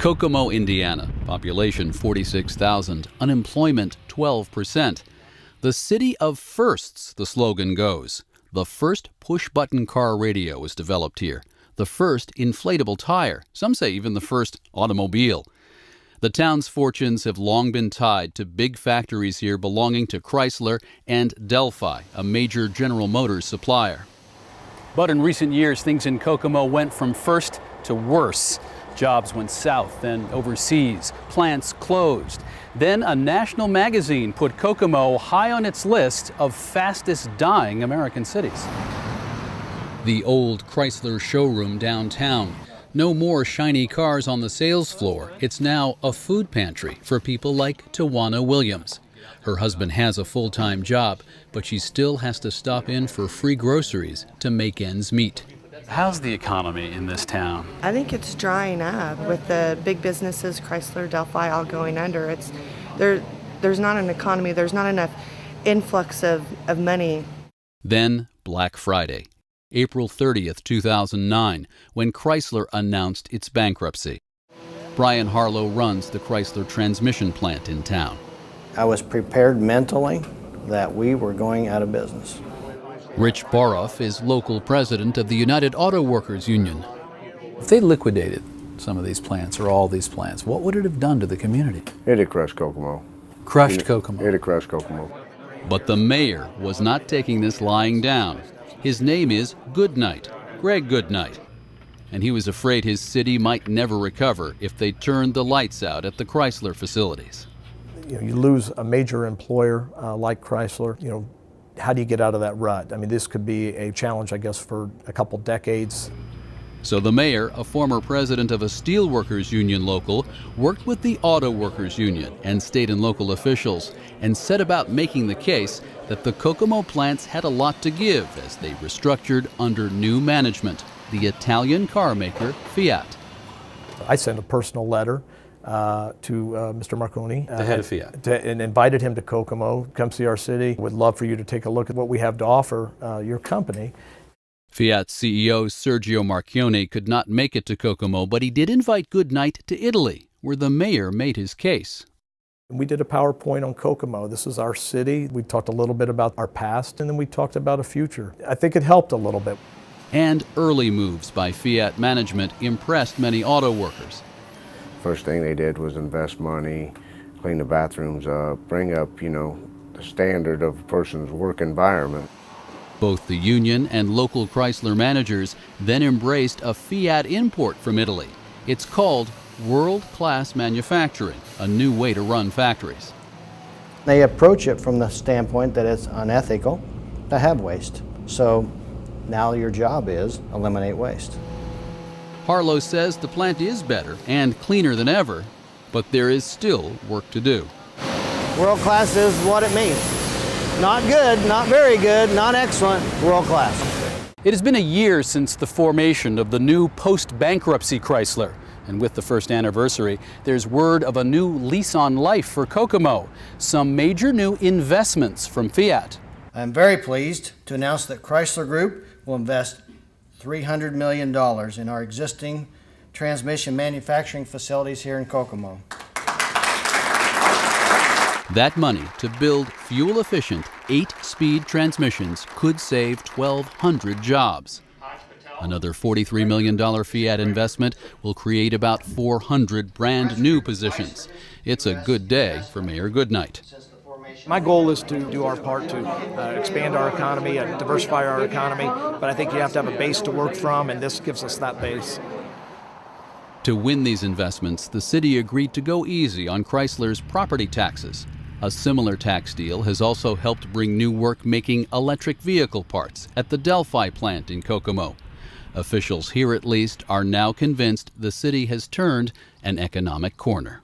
Kokomo, Indiana, population 46,000, unemployment 12%. The city of firsts, the slogan goes. The first push-button car radio was developed here. The first inflatable tire, some say even the first automobile. The town's fortunes have long been tied to big factories here belonging to Chrysler and Delphi, a major General Motors supplier. But in recent years, things in Kokomo went from first to worse. Jobs went south, then overseas. Plants closed. Then a national magazine put Kokomo high on its list of fastest dying American cities. The old Chrysler showroom downtown. No more shiny cars on the sales floor. It's now a food pantry for people like Tawana Williams. Her husband has a full-time job, but she still has to stop in for free groceries to make ends meet. How's the economy in this town? I think it's drying up with the big businesses, Chrysler, Delphi, all going under. There's not an economy, there's not enough influx of money. Then Black Friday, April 30th, 2009, when Chrysler announced its bankruptcy. Brian Harlow runs the Chrysler transmission plant in town. I was prepared mentally that we were going out of business. Rich Boroff is local president of the United Auto Workers Union. If they liquidated some of these plants or all these plants, what would it have done to the community? It'd have crushed Kokomo. Crushed Kokomo. It'd have crushed Kokomo. But the mayor was not taking this lying down. His name is Goodnight, Greg Goodnight. And he was afraid his city might never recover if they turned the lights out at the Chrysler facilities. You lose a major employer like Chrysler, how do you get out of that rut? I mean, this could be a challenge, I guess, for a couple decades. So the mayor, a former president of a steelworkers union local, worked with the auto workers union and state and local officials and set about making the case that the Kokomo plants had a lot to give as they restructured under new management, the Italian car maker Fiat. I sent a personal letter to Mr. Marconi, the head of Fiat, and invited him to Kokomo. Come see our city. Would love for you to take a look at what we have to offer your company. Fiat CEO Sergio Marchionne could not make it to Kokomo, but he did invite Goodnight to Italy, where the mayor made his case. We did a PowerPoint on Kokomo. This is our city. We talked a little bit about our past, and then we talked about a future. I think it helped a little bit. And early moves by Fiat management impressed many auto workers. First thing they did was invest money, clean the bathrooms up, bring up, the standard of a person's work environment. Both the union and local Chrysler managers then embraced a Fiat import from Italy. It's called world-class manufacturing, a new way to run factories. They approach it from the standpoint that it's unethical to have waste. So now your job is eliminate waste. Harlow says the plant is better and cleaner than ever, but there is still work to do. World class is what it means. Not good, not very good, not excellent, world class. It has been a year since the formation of the new post-bankruptcy Chrysler. And with the first anniversary, there's word of a new lease on life for Kokomo. Some major new investments from Fiat. I'm very pleased to announce that Chrysler Group will invest $300 million in our existing transmission manufacturing facilities here in Kokomo. That money to build fuel-efficient 8-speed transmissions could save 1,200 jobs. Another $43 million Fiat investment will create about 400 brand-new positions. It's a good day for Mayor Goodnight. My goal is to do our part to expand our economy and diversify our economy, but I think you have to have a base to work from, and this gives us that base. To win these investments, the city agreed to go easy on Chrysler's property taxes. A similar tax deal has also helped bring new work making electric vehicle parts at the Delphi plant in Kokomo. Officials here, at least, are now convinced the city has turned an economic corner.